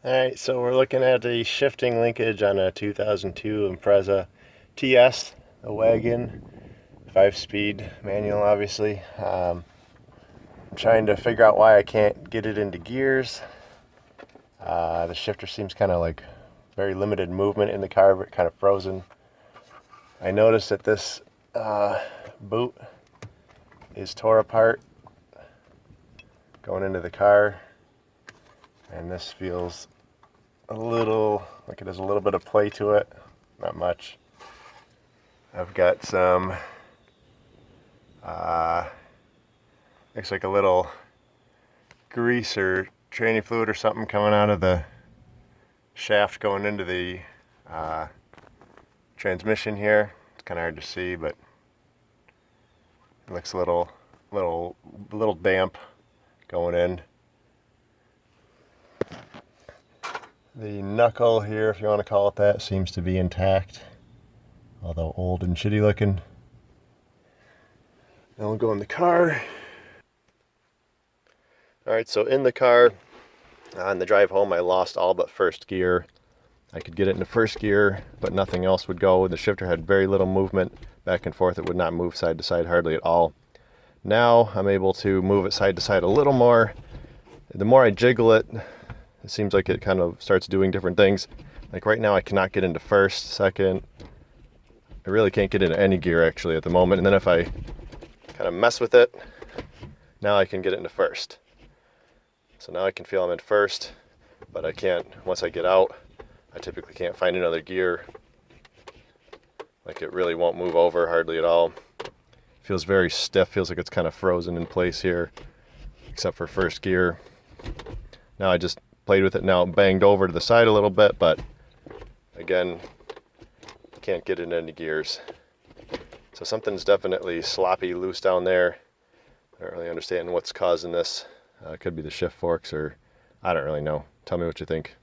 Alright, so we're looking at the shifting linkage on a 2002 Impreza TS, a wagon, 5-speed manual obviously. I'm trying to figure out why I can't get it into gears. The shifter seems kind of like very limited movement in the car, but kind of frozen. I noticed that this boot is tore apart going into the car, and this feels a little like it has a little bit of play to it, not much. I've got some looks like a little grease or training fluid or something coming out of the shaft going into the transmission here. It's kind of hard to see, but it looks a little damp going in. The knuckle here, if you want to call it that, seems to be intact, although old and shitty looking. Then we'll go in the car. Alright, so in the car, on the drive home, I lost all but first gear. I could get it into first gear, but nothing else would go. The shifter had very little movement back and forth. It would not move side to side hardly at all. Now I'm able to move it side to side a little more. The more I jiggle it, it seems like it kind of starts doing different things. Like right now I cannot get into first, second. I really can't get into any gear actually at the moment. And then if I kind of mess with it, now I can get it into first. So now I can feel I'm in first, but I can't, once I get out, I typically can't find another gear. Like it really won't move over hardly at all. Feels very stiff, feels like it's kind of frozen in place here, except for first gear. Now I just played with it, now it banged over to the side a little bit, but again, can't get it into gears. So something's definitely sloppy, loose down there. I don't really understand what's causing this. It could be the shift forks, or I don't really know. Tell me what you think.